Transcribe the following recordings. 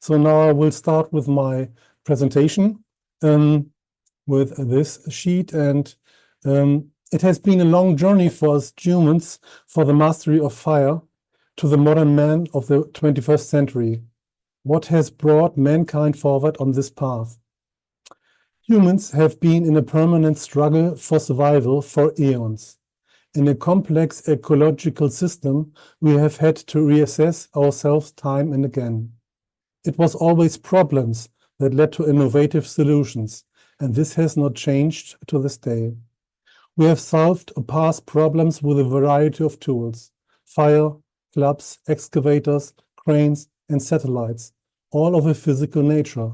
So now I will start with my presentation with this sheet, and it has been a long journey for us humans for the mastery of fire to the modern man of the 21st century. What has brought mankind forward on this path? Humans have been in a permanent struggle for survival for eons. In a complex ecological system, we have had to reassess ourselves time and again. It was always problems that led to innovative solutions, and this has not changed to this day. We have solved past problems with a variety of tools: fire, clubs, excavators, cranes, and satellites, all of a physical nature.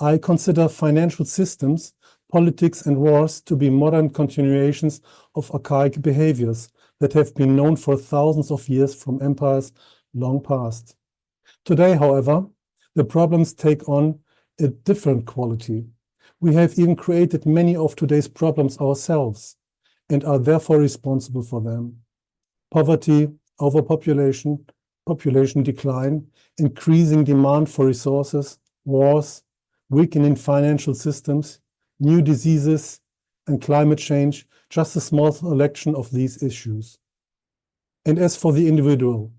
I consider financial systems, politics, and wars to be modern continuations of archaic behaviors that have been known for thousands of years from empires long past. Today, however, the problems take on a different quality. We have even created many of today's problems ourselves and are therefore responsible for them. Poverty, overpopulation, population decline, increasing demand for resources, wars, weakening financial systems, new diseases, and climate change, just a small selection of these issues. And as for the individual,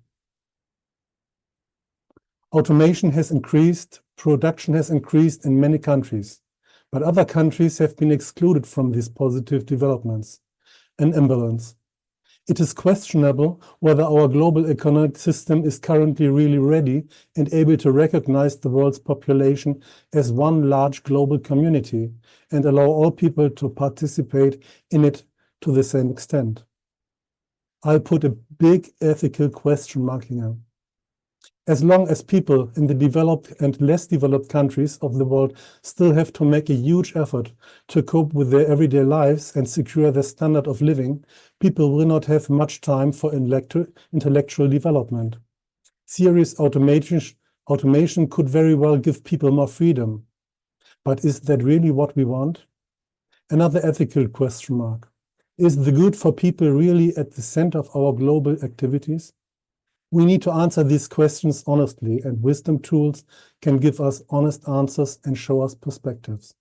automation has increased, production has increased in many countries, but other countries have been excluded from these positive developments. An imbalance. It is questionable whether our global economic system is currently really ready and able to recognize the world's population as one large global community and allow all people to participate in it to the same extent. I put a big ethical question mark here. As long as people in the developed and less developed countries of the world still have to make a huge effort to cope with their everyday lives and secure their standard of living, people will not have much time for intellectual development. Serious automation could very well give people more freedom. But is that really what we want? Another ethical question mark. Is the good for people really at the center of our global activities? We need to answer these questions honestly, and wisdom tools can give us honest answers and show us perspectives.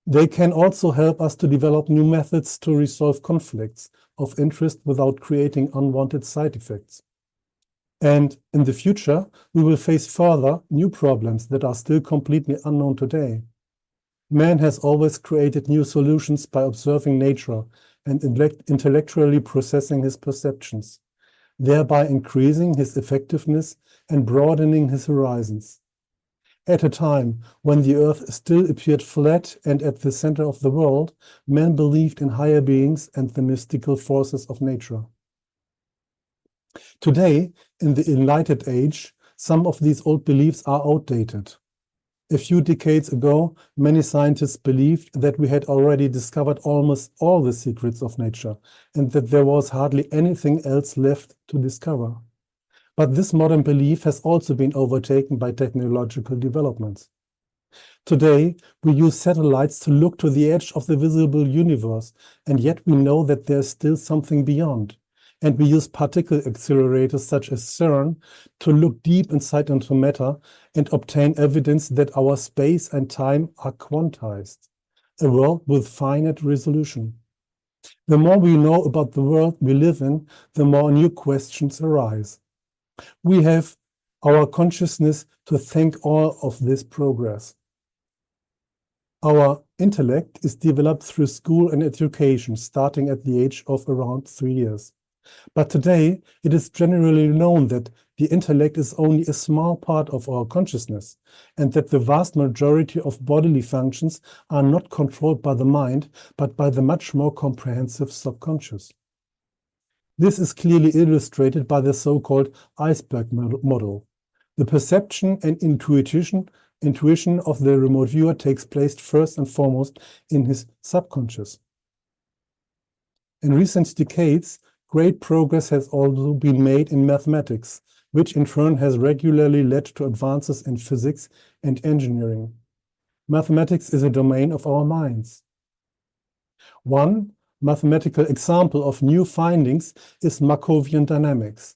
They can also help us to develop new methods to resolve conflicts of interest without creating unwanted side effects. And in the future, we will face further new problems that are still completely unknown today. Man has always created new solutions by observing nature and intellectually processing his perceptions, thereby increasing his effectiveness and broadening his horizons. At a time when the earth still appeared flat and at the center of the world, men believed in higher beings and the mystical forces of nature. Today, in the Enlightened Age, some of these old beliefs are outdated. A few decades ago, many scientists believed that we had already discovered almost all the secrets of nature and that there was hardly anything else left to discover. But this modern belief has also been overtaken by technological developments. Today, we use satellites to look to the edge of the visible universe, and yet we know that there's still something beyond. And we use particle accelerators such as CERN to look deep inside into matter and obtain evidence that our space and time are quantized, a world with finite resolution. The more we know about the world we live in, the more new questions arise. We have our consciousness to thank all of this progress. Our intellect is developed through school and education, starting at the age of around 3 years. But today, it is generally known that the intellect is only a small part of our consciousness, and that the vast majority of bodily functions are not controlled by the mind, but by the much more comprehensive subconscious. This is clearly illustrated by the so-called iceberg model. The perception and intuition of the remote viewer takes place first and foremost in his subconscious. In recent decades, great progress has also been made in mathematics, which in turn has regularly led to advances in physics and engineering. Mathematics is a domain of our minds. One mathematical example of new findings is Markovian dynamics.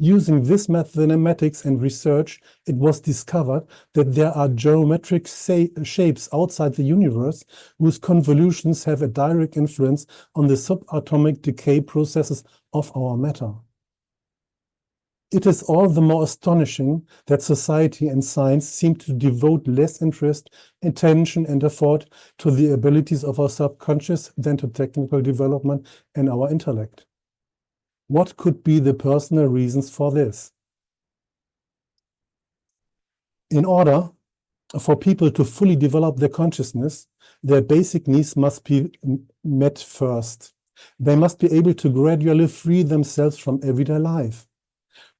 Using this mathematics and research, it was discovered that there are geometric shapes outside the universe whose convolutions have a direct influence on the subatomic decay processes of our matter. It is all the more astonishing that society and science seem to devote less interest, attention, and effort to the abilities of our subconscious than to technical development and our intellect. What could be the personal reasons for this? In order for people to fully develop their consciousness, their basic needs must be met first. They must be able to gradually free themselves from everyday life.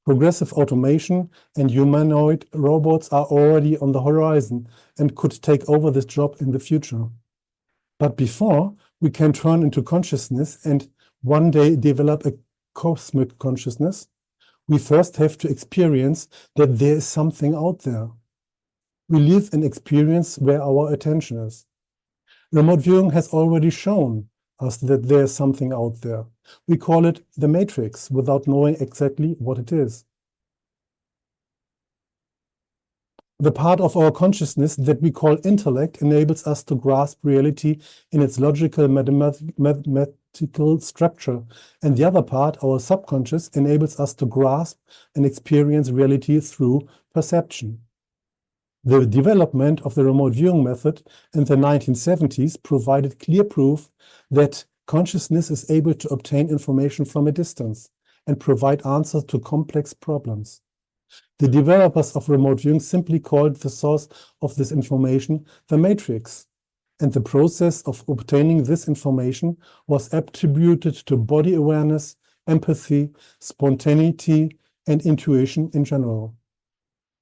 Progressive automation and humanoid robots are already on the horizon and could take over this job in the future. But before we can turn into consciousness and one day develop a cosmic consciousness, we first have to experience that there is something out there. We live in experience where our attention is. Remote viewing has already shown us that there is something out there. We call it the matrix without knowing exactly what it is. The part of our consciousness that we call intellect enables us to grasp reality in its logical mathematical structure, and the other part, our subconscious, enables us to grasp and experience reality through perception. The development of the remote viewing method in the 1970s provided clear proof that consciousness is able to obtain information from a distance and provide answers to complex problems. The developers of remote viewing simply called the source of this information the matrix, and the process of obtaining this information was attributed to body awareness, empathy, spontaneity, and intuition in general.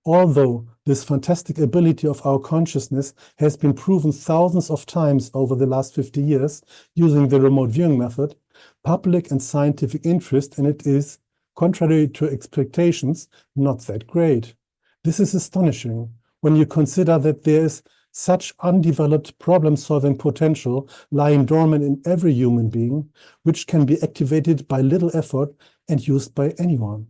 Although this fantastic ability of our consciousness has been proven thousands of times over the last 50 years using the remote viewing method, public and scientific interest in it is, contrary to expectations, not that great. This is astonishing when you consider that there is such undeveloped problem-solving potential lying dormant in every human being, which can be activated by little effort and used by anyone.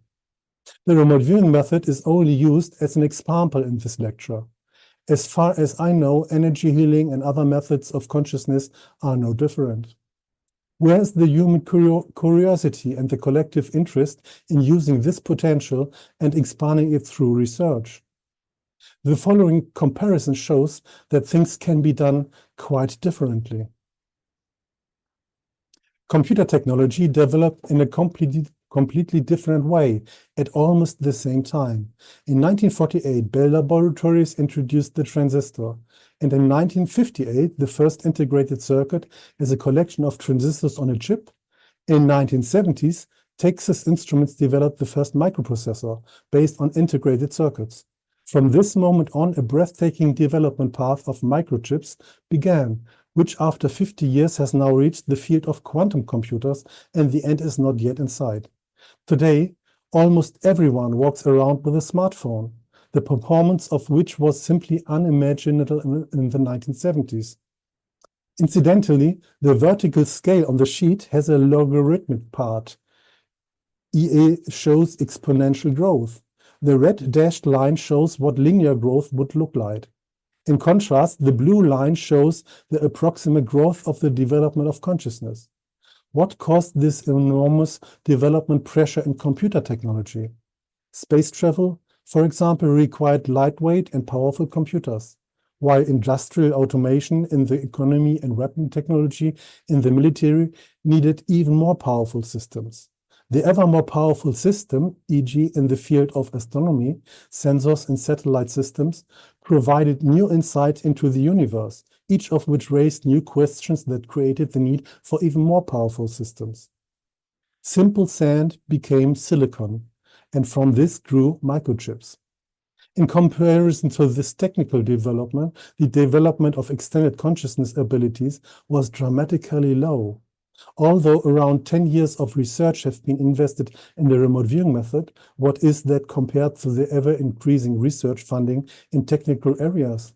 The remote viewing method is only used as an example in this lecture. As far as I know, energy healing and other methods of consciousness are no different. Where is the human curiosity and the collective interest in using this potential and expanding it through research? The following comparison shows that things can be done quite differently. Computer technology developed in a completely different way at almost the same time. In 1948, Bell Laboratories introduced the transistor, and in 1958, the first integrated circuit as a collection of transistors on a chip. In 1970s, Texas Instruments developed the first microprocessor based on integrated circuits. From this moment on, a breathtaking development path of microchips began, which after 50 years has now reached the field of quantum computers, and the end is not yet in sight. Today, almost everyone walks around with a smartphone, the performance of which was simply unimaginable in the 1970s. Incidentally, the vertical scale on the sheet has a logarithmic part. EA shows exponential growth. The red dashed line shows what linear growth would look like. In contrast, the blue line shows the approximate growth of the development of consciousness. What caused this enormous development pressure in computer technology? Space travel, for example, required lightweight and powerful computers, while industrial automation in the economy and weapon technology in the military needed even more powerful systems. The ever more powerful system, e.g. in the field of astronomy, sensors and satellite systems, provided new insights into the universe, each of which raised new questions that created the need for even more powerful systems. Simple sand became silicon, and from this grew microchips. In comparison to this technical development, the development of extended consciousness abilities was dramatically low. Although around 10 years of research have been invested in the remote viewing method, what is that compared to the ever-increasing research funding in technical areas?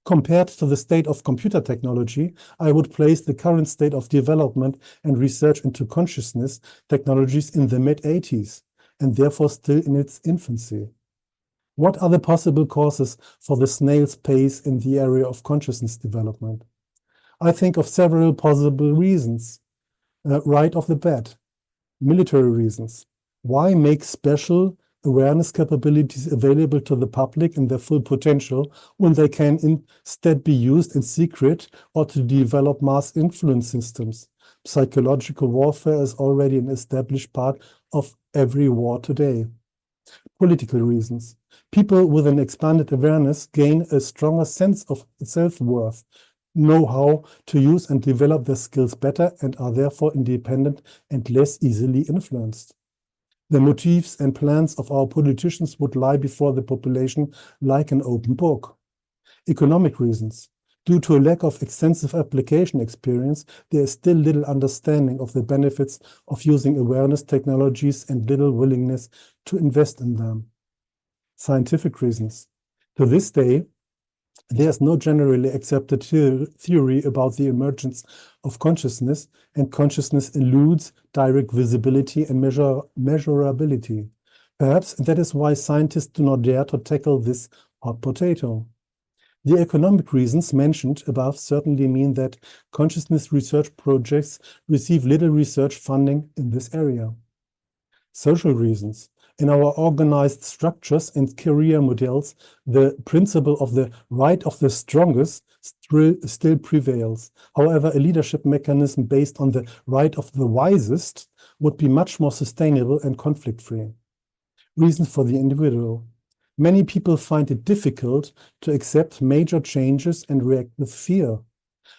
Compared to the state of computer technology, I would place the current state of development and research into consciousness technologies in the mid-80s. and therefore still in its infancy. What are the possible causes for the snail's pace in the area of consciousness development? I think of several possible reasons. Right off the bat, military reasons. Why make special awareness capabilities available to the public in their full potential when they can instead be used in secret or to develop mass influence systems? Psychological warfare is already an established part of every war today. Political reasons. People with an expanded awareness gain a stronger sense of self-worth, know how to use and develop their skills better, and are therefore independent and less easily influenced. The motives and plans of our politicians would lie before the population like an open book. Economic reasons. Due to a lack of extensive application experience, there is still little understanding of the benefits of using awareness technologies and little willingness to invest in them. Scientific reasons. To this day, there is no generally accepted theory about the emergence of consciousness, and consciousness eludes direct visibility and measurability. Perhaps that is why scientists do not dare to tackle this hot potato. The economic reasons mentioned above certainly mean that consciousness research projects receive little research funding in this area. Social reasons. In our organized structures and career models, the principle of the right of the strongest still prevails. However, a leadership mechanism based on the right of the wisest would be much more sustainable and conflict-free. Reasons for the individual. Many people find it difficult to accept major changes and react with fear.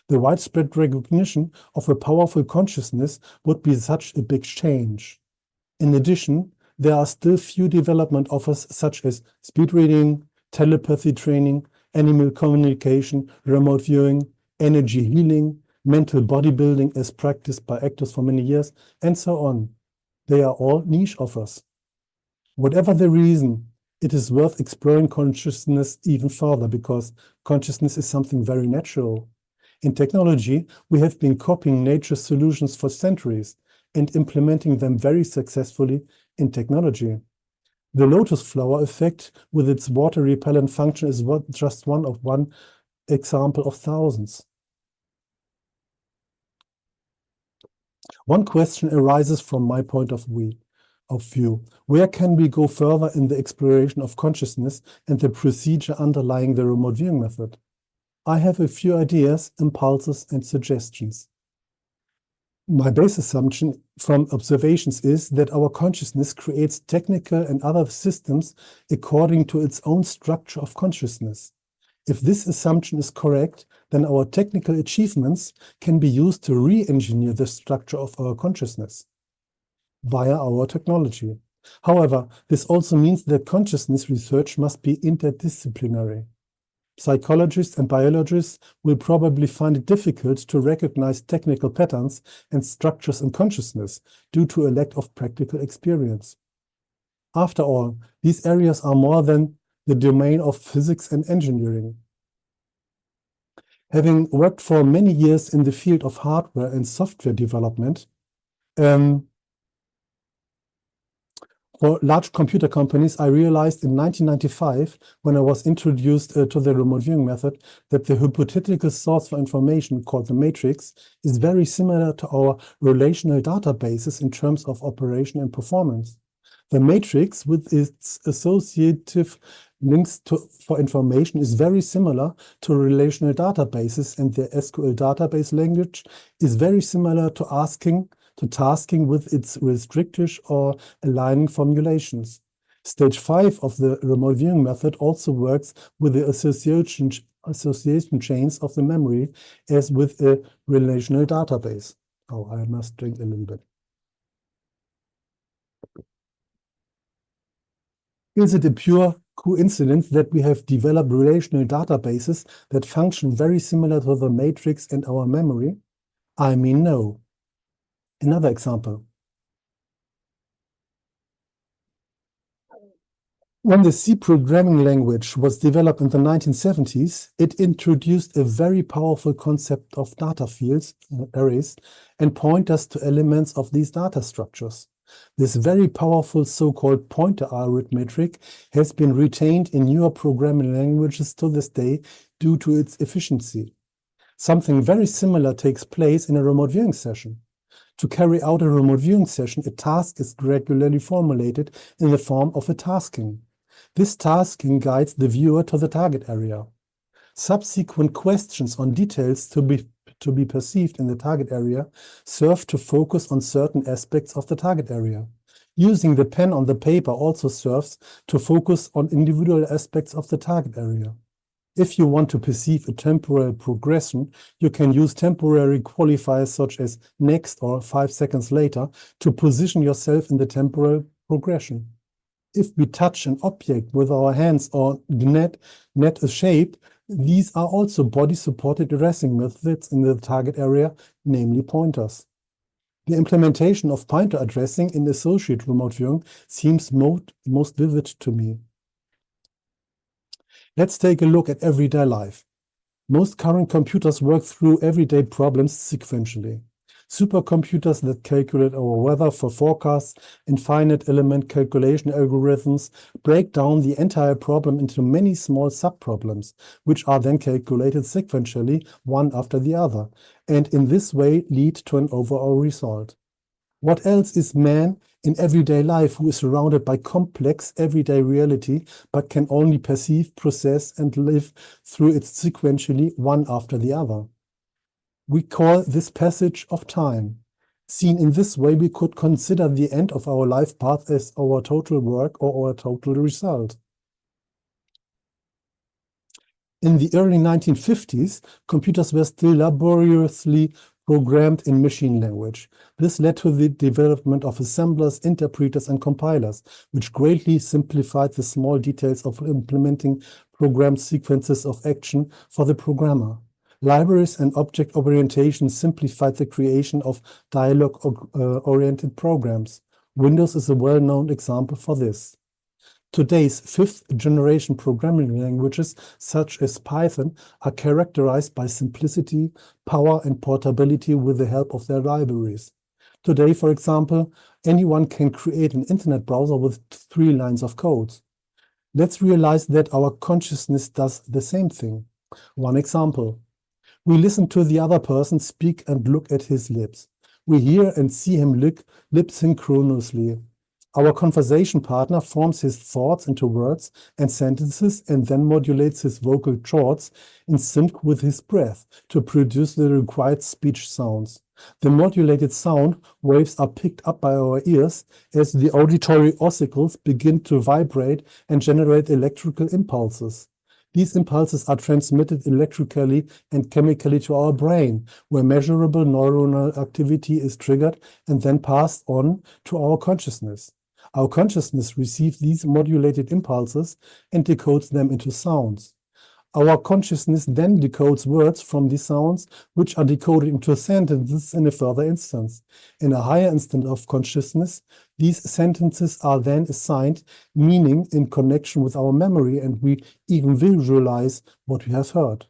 The widespread recognition of a powerful consciousness would be such a big change. In addition, there are still few development offers such as speed reading, telepathy training, animal communication, remote viewing, energy healing, mental bodybuilding as practiced by actors for many years, and so on. They are all niche offers. Whatever the reason, it is worth exploring consciousness even further, because consciousness is something very natural. In technology, we have been copying nature's solutions for centuries and implementing them very successfully in technology. The lotus flower effect with its water repellent function is just one example of thousands. One question arises from my point of view. Where can we go further in the exploration of consciousness and the procedure underlying the remote viewing method? I have a few ideas, impulses, and suggestions. My base assumption from observations is that our consciousness creates technical and other systems according to its own structure of consciousness. If this assumption is correct, then our technical achievements can be used to re-engineer the structure of our consciousness via our technology. However, this also means that consciousness research must be interdisciplinary. Psychologists and biologists will probably find it difficult to recognize technical patterns and structures in consciousness due to a lack of practical experience. After all, these areas are more than the domain of physics and engineering. Having worked for many years in the field of hardware and software development, for large computer companies, I realized in 1995, when I was introduced to the remote viewing method, that the hypothetical source for information, called the matrix, is very similar to our relational databases in terms of operation and performance. The matrix, with its associative links for information, is very similar to relational databases, and the SQL database language is very similar to tasking with its restrictive or aligning formulations. Stage 5 of the remote viewing method also works with the association chains of the memory as with a relational database. Oh, I must drink a little bit. Is it a pure coincidence that we have developed relational databases that function very similar to the matrix and our memory? I mean, no. Another example. When the C programming language was developed in the 1970s, it introduced a very powerful concept of data fields, arrays, and pointers to elements of these data structures. This very powerful so-called pointer arithmetic has been retained in newer programming languages to this day due to its efficiency. Something very similar takes place in a remote viewing session. To carry out a remote viewing session, a task is regularly formulated in the form of a tasking. This tasking guides the viewer to the target area. Subsequent questions on details to be perceived in the target area serve to focus on certain aspects of the target area. Using the pen on the paper also serves to focus on individual aspects of the target area. If you want to perceive a temporal progression, you can use temporary qualifiers such as next or 5 seconds later to position yourself in the temporal progression. If we touch an object with our hands or net a shape, these are also body-supported addressing methods in the target area, namely pointers. The implementation of pointer addressing in associate remote viewing seems most vivid to me. Let's take a look at everyday life. Most current computers work through everyday problems sequentially. Supercomputers that calculate our weather for forecasts and finite element calculation algorithms break down the entire problem into many small subproblems, which are then calculated sequentially, one after the other, and in this way lead to an overall result. What else is man in everyday life who is surrounded by complex everyday reality, but can only perceive, process, and live through it sequentially, one after the other? We call this passage of time. Seen in this way, we could consider the end of our life path as our total work or our total result. In the early 1950s, computers were still laboriously programmed in machine language. This led to the development of assemblers, interpreters, and compilers, which greatly simplified the small details of implementing programmed sequences of action for the programmer. Libraries and object orientation simplified the creation of dialogue-oriented programs. Windows is a well-known example for this. Today's fifth-generation programming languages, such as Python, are characterized by simplicity, power, and portability with the help of their libraries. Today, for example, anyone can create an internet browser with 3 lines of code. Let's realize that our consciousness does the same thing. One example. We listen to the other person speak and look at his lips. We hear and see him lip synchronously. Our conversation partner forms his thoughts into words and sentences and then modulates his vocal chords in sync with his breath to produce the required speech sounds. The modulated sound waves are picked up by our ears as the auditory ossicles begin to vibrate and generate electrical impulses. These impulses are transmitted electrically and chemically to our brain, where measurable neuronal activity is triggered and then passed on to our consciousness. Our consciousness receives these modulated impulses and decodes them into sounds. Our consciousness then decodes words from these sounds, which are decoded into sentences in a further instance. In a higher instance of consciousness, these sentences are then assigned meaning in connection with our memory, and we even visualize what we have heard.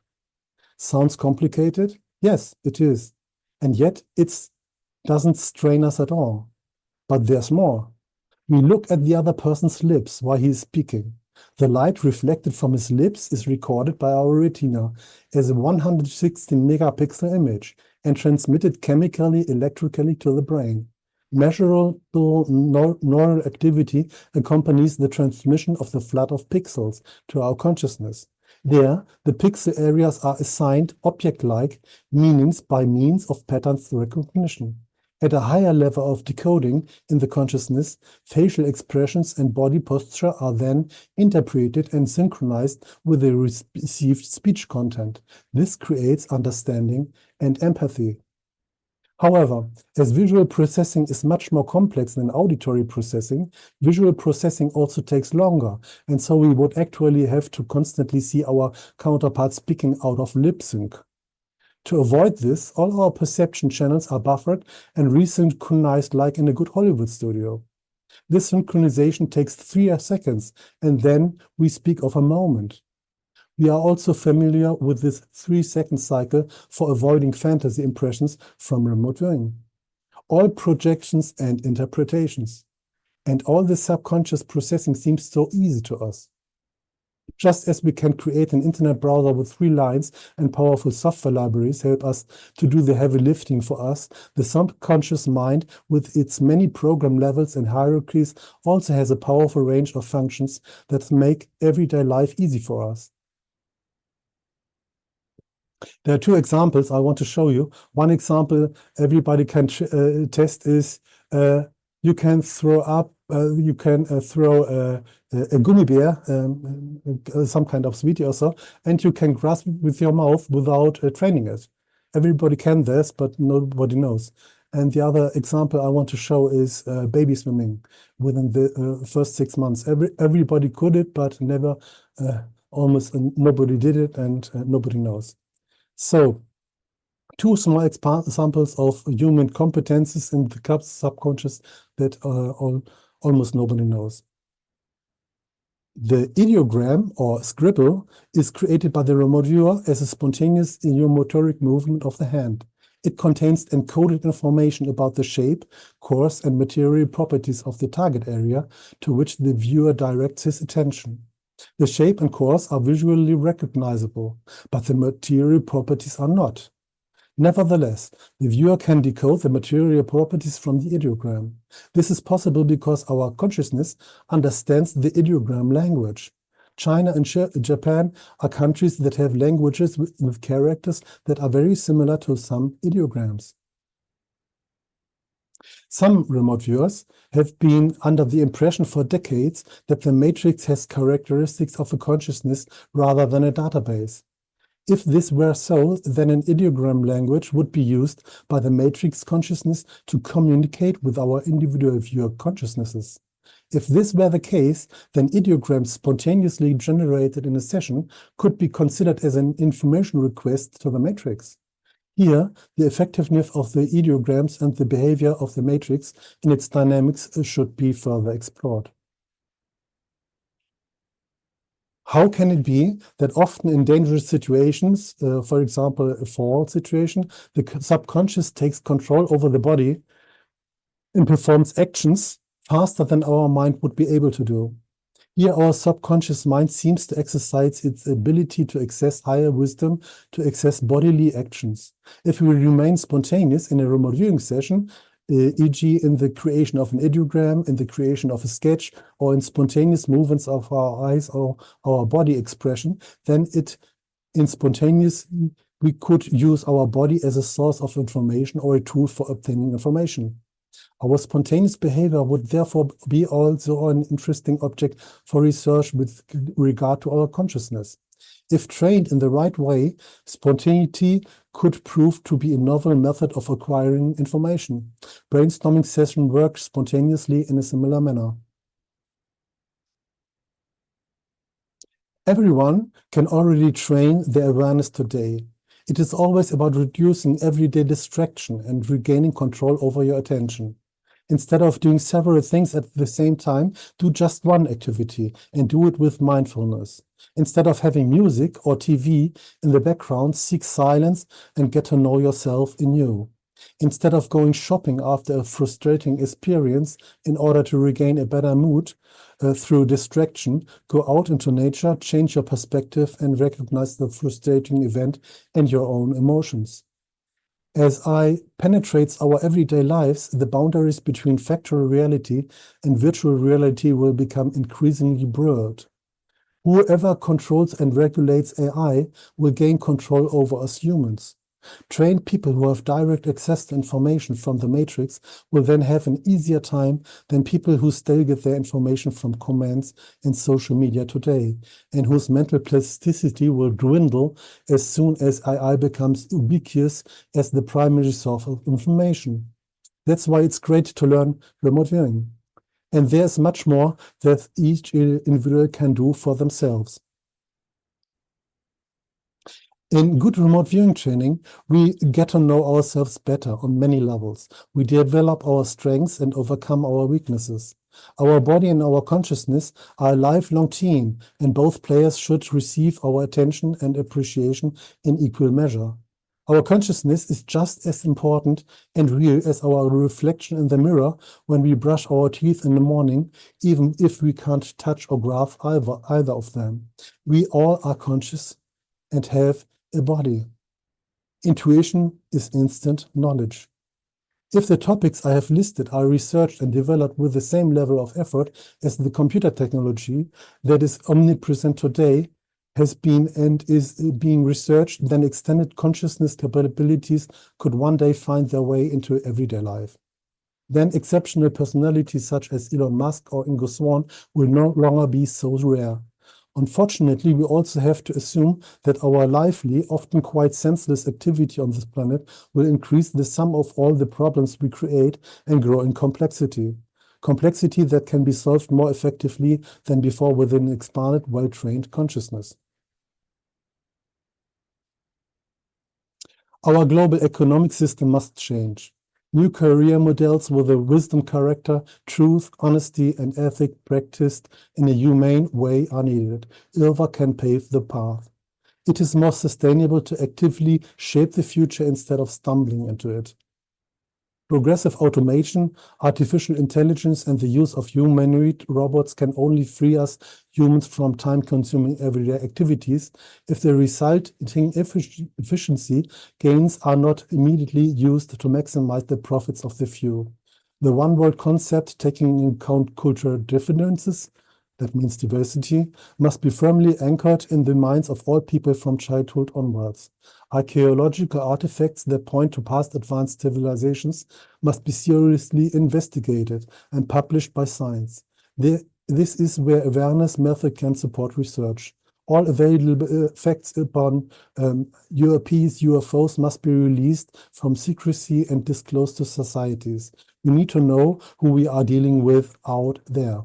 Sounds complicated? Yes, it is. And yet it doesn't strain us at all. But there's more. We look at the other person's lips while he is speaking. The light reflected from his lips is recorded by our retina as a 116 megapixel image and transmitted chemically, electrically to the brain. Measurable neural activity accompanies the transmission of the flood of pixels to our consciousness. There, the pixel areas are assigned object-like meanings by means of patterns recognition. At a higher level of decoding in the consciousness, facial expressions and body posture are then interpreted and synchronized with the received speech content. This creates understanding and empathy. However, as visual processing is much more complex than auditory processing, visual processing also takes longer, and so we would actually have to constantly see our counterpart speaking out of lip sync. To avoid this, all our perception channels are buffered and resynchronized like in a good Hollywood studio. This synchronization takes 3 seconds, and then we speak of a moment. We are also familiar with this 3-second cycle for avoiding fantasy impressions from remote viewing. all projections and interpretations. And all this subconscious processing seems so easy to us. Just as we can create an internet browser with 3 lines and powerful software libraries help us to do the heavy lifting for us, the subconscious mind, with its many program levels and hierarchies, also has a powerful range of functions that make everyday life easy for us. There are 2 examples I want to show you. One example everybody can test is you can throw a gummy bear, some kind of sweetie or so, and you can grasp it with your mouth without training it. Everybody can this, but nobody knows. And the other example I want to show is baby swimming within the first 6 months. Everybody could it, but never, almost nobody did it, and nobody knows. So, 2 small examples of human competences in the subconscious that almost nobody knows. The ideogram or scribble is created by the remote viewer as a spontaneous idiomotoric movement of the hand. It contains encoded information about the shape, course, and material properties of the target area to which the viewer directs his attention. The shape and course are visually recognizable, but the material properties are not. Nevertheless, the viewer can decode the material properties from the ideogram. This is possible because our consciousness understands the ideogram language. China and Japan are countries that have languages with characters that are very similar to some ideograms. Some remote viewers have been under the impression for decades that the matrix has characteristics of a consciousness rather than a database. If this were so, then an ideogram language would be used by the matrix consciousness to communicate with our individual viewer consciousnesses. If this were the case, then ideograms spontaneously generated in a session could be considered as an information request to the matrix. Here, the effectiveness of the ideograms and the behavior of the matrix in its dynamics should be further explored. How can it be that often in dangerous situations, for example, a fall situation, the subconscious takes control over the body and performs actions faster than our mind would be able to do? Here, our subconscious mind seems to exercise its ability to access higher wisdom, to access bodily actions. If we remain spontaneous in a remote viewing session, e.g. in the creation of an ideogram, in the creation of a sketch, or in spontaneous movements of our eyes or our body expression, then we could use our body as a source of information or a tool for obtaining information. Our spontaneous behavior would therefore be also an interesting object for research with regard to our consciousness. If trained in the right way, spontaneity could prove to be a novel method of acquiring information. Brainstorming sessions work spontaneously in a similar manner. Everyone can already train their awareness today. It is always about reducing everyday distraction and regaining control over your attention. Instead of doing several things at the same time, do just one activity and do it with mindfulness. Instead of having music or TV in the background, seek silence and get to know yourself anew. Instead of going shopping after a frustrating experience in order to regain a better mood through distraction, go out into nature, change your perspective, and recognize the frustrating event and your own emotions. As AI penetrates our everyday lives, the boundaries between factual reality and virtual reality will become increasingly blurred. Whoever controls and regulates AI will gain control over us humans. Trained people who have direct access to information from the matrix will then have an easier time than people who still get their information from comments and social media today, and whose mental plasticity will dwindle as soon as AI becomes ubiquitous as the primary source of information. That's why it's great to learn remote viewing. And there's much more that each individual can do for themselves. In good remote viewing training, we get to know ourselves better on many levels. We develop our strengths and overcome our weaknesses. Our body and our consciousness are a lifelong team, and both players should receive our attention and appreciation in equal measure. Our consciousness is just as important and real as our reflection in the mirror when we brush our teeth in the morning, even if we can't touch or grasp either of them. We all are conscious and have a body. Intuition is instant knowledge. If the topics I have listed are researched and developed with the same level of effort as the computer technology that is omnipresent today has been and is being researched, then extended consciousness capabilities could one day find their way into everyday life. Then exceptional personalities such as Elon Musk or Ingo Swann will no longer be so rare. Unfortunately, we also have to assume that our lively, often quite senseless activity on this planet will increase the sum of all the problems we create and grow in complexity. Complexity that can be solved more effectively than before with an expanded, well-trained consciousness. Our global economic system must change. New career models with a wisdom character, truth, honesty, and ethic practiced in a humane way are needed. Irva can pave the path. It is more sustainable to actively shape the future instead of stumbling into it. Progressive automation, artificial intelligence, and the use of humanoid robots can only free us humans from time-consuming everyday activities if the resulting efficiency gains are not immediately used to maximize the profits of the few. The one-world concept, taking into account cultural differences, that means diversity, must be firmly anchored in the minds of all people from childhood onwards. Archaeological artifacts that point to past advanced civilizations must be seriously investigated and published by science. This is where awareness method can support research. All available facts upon UAPs, UFOs must be released from secrecy and disclosed to societies. We need to know who we are dealing with out there.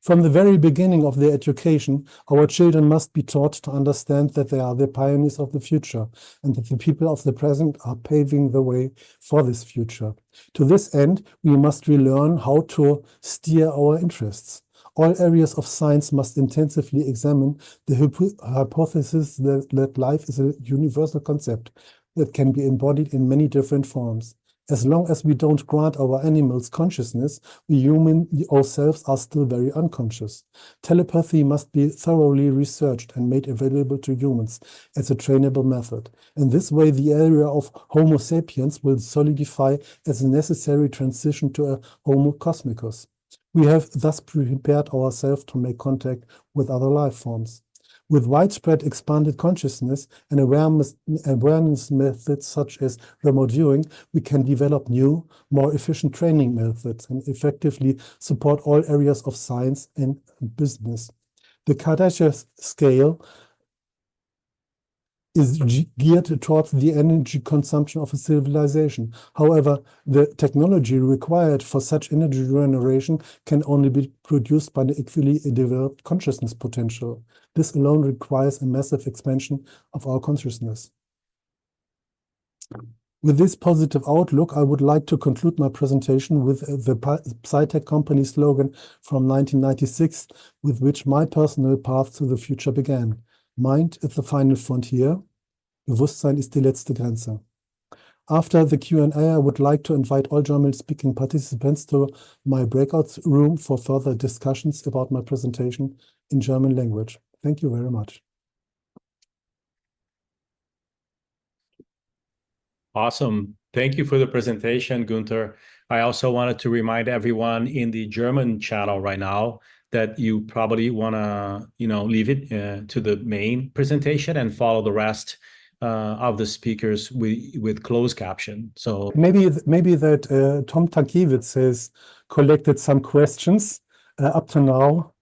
From the very beginning of their education, our children must be taught to understand that they are the pioneers of the future and that the people of the present are paving the way for this future. To this end, we must relearn how to steer our interests. All areas of science must intensively examine the hypothesis that life is a universal concept that can be embodied in many different forms. As long as we don't grant our animals consciousness, we humans ourselves are still very unconscious. Telepathy must be thoroughly researched and made available to humans as a trainable method. In this way, the area of Homo sapiens will solidify as a necessary transition to a Homo cosmicus. We have thus prepared ourselves to make contact with other life forms. With widespread expanded consciousness and awareness methods such as remote viewing, we can develop new, more efficient training methods and effectively support all areas of science and business. The Kardashev scale is geared towards the energy consumption of a civilization. However, the technology required for such energy generation can only be produced by the equally developed consciousness potential. This alone requires a massive expansion of our consciousness. With this positive outlook, I would like to conclude my presentation with the Psytech company slogan from 1996, with which my personal path to the future began. Mind is the final frontier. Bewusstsein ist die letzte Grenze. After the Q&A, I would like to invite all German-speaking participants to my breakout room for further discussions about my presentation in German language. Thank you very much. Awesome. Thank you for the presentation, Gunther. I also wanted to remind everyone in the German channel right now that you probably want to, leave it to the main presentation and follow the rest of the speakers with closed caption. So maybe that Tom Tankiewicz has collected some questions up to now,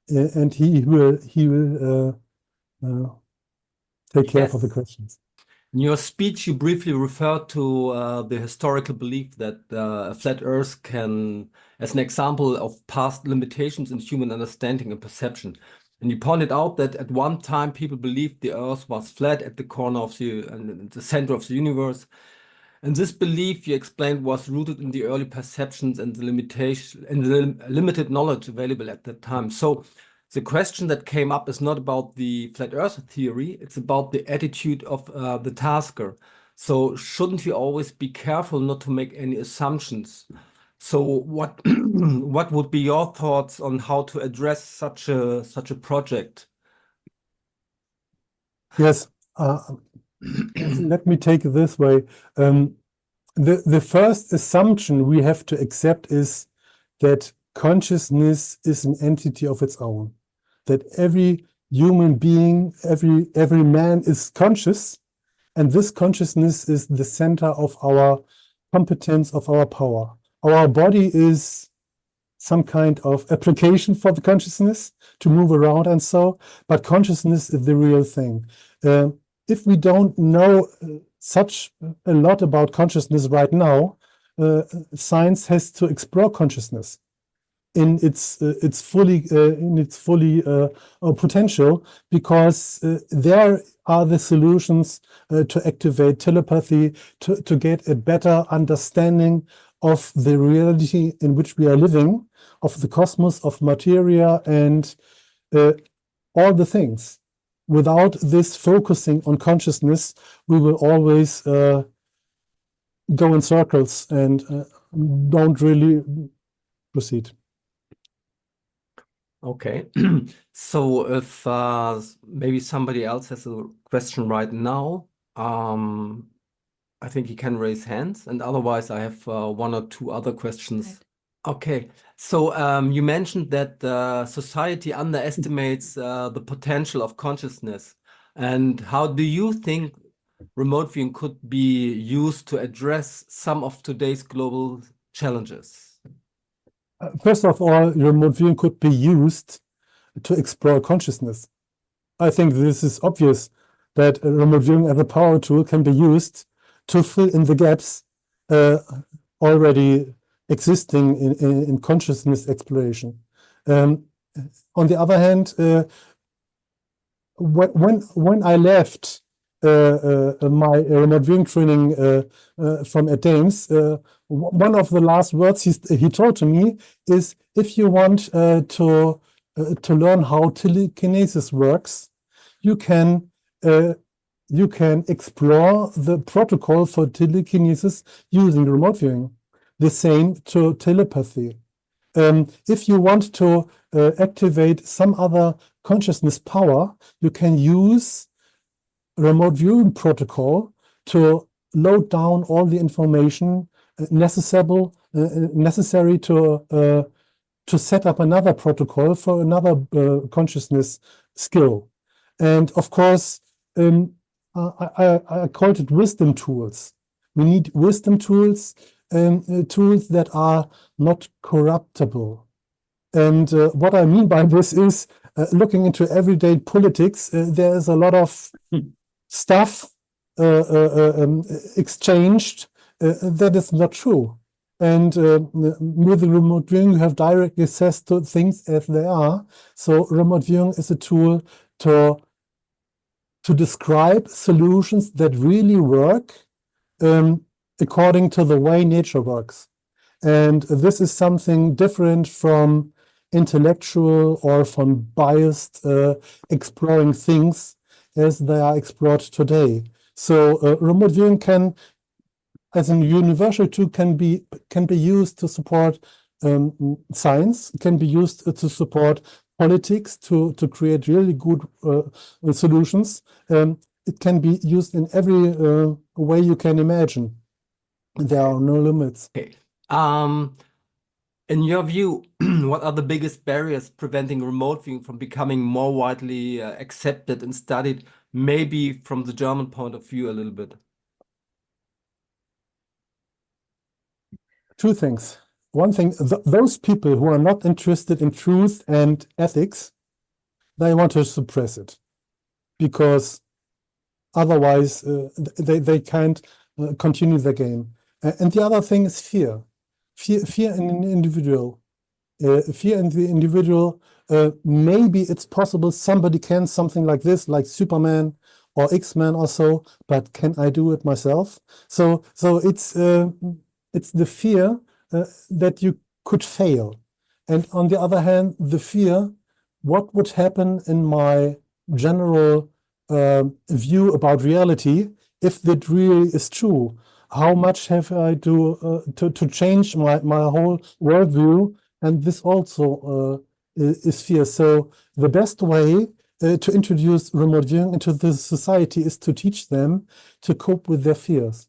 and he will take care of the questions. In your speech, you briefly referred to the historical belief that a flat Earth can, as an example of past limitations in human understanding and perception. And you pointed out that at one time people believed the Earth was flat at the corner of the center of the universe. And this belief, you explained, was rooted in the early perceptions and the limited knowledge available at that time. So The question that came up is not about the flat earth theory, it's about the attitude of the tasker. So shouldn't we always be careful not to make any assumptions? So what what would be your thoughts on how to address such a project? Yes, let me take it this way. The first assumption we have to accept is that consciousness is an entity of its own, that every human being, every man is conscious, and this consciousness is the center of our competence, of our power. Our body is some kind of application for the consciousness to move around and so, but consciousness is the real thing. If we don't know such a lot about consciousness right now, science has to explore consciousness in its fully potential, because there are the solutions to activate telepathy, to get a better understanding of the reality in which we are living, of the cosmos, of materia, and all the things. Without this focusing on consciousness, we will always go in circles and don't really proceed. Okay, so if maybe somebody else has a question right now, I think he can raise hands, and otherwise I have one or two other questions. Okay, so you mentioned that society underestimates the potential of consciousness. And how do you think remote viewing could be used to address some of today's global challenges? First of all, remote viewing could be used to explore consciousness. I think this is obvious that remote viewing as a power tool can be used to fill in the gaps already existing in consciousness exploration. On the other hand, when I left my remote viewing training from Athens, one of the last words he told to me is, if you want to learn how telekinesis works, you can explore the protocol for telekinesis using remote viewing. The same to telepathy. If you want to activate some other consciousness power, you can use remote viewing protocol to load down all the information necessary to set up another protocol for another consciousness skill. And of course, I called it wisdom tools. We need wisdom tools, tools that are not corruptible. And what I mean by this is, looking into everyday politics, there is a lot of stuff exchanged that is not true. And with the remote viewing, you have direct access to things as they are. So remote viewing is a tool to describe solutions that really work according to the way nature works. And this is something different from intellectual or from biased exploring things as they are explored today. So remote viewing can, as a universal tool, can be used to support science, can be used to support politics, to create really good solutions. It can be used in every way you can imagine. There are no limits. Okay. In your view, what are the biggest barriers preventing remote viewing from becoming more widely accepted and studied, maybe from the German point of view a little bit? Two things. One thing, those people who are not interested in truth and ethics, they want to suppress it, because otherwise they can't continue the game. And the other thing is fear. Fear in an individual. Fear in the individual. Maybe it's possible somebody can something like this, like Superman or X-Men or so, but can I do it myself? So it's the fear that you could fail. And on the other hand, the fear what would happen in my general view about reality if that really is true? How much have I to change my whole worldview? And this also is fear. So the best way to introduce remote viewing into this society is to teach them to cope with their fears.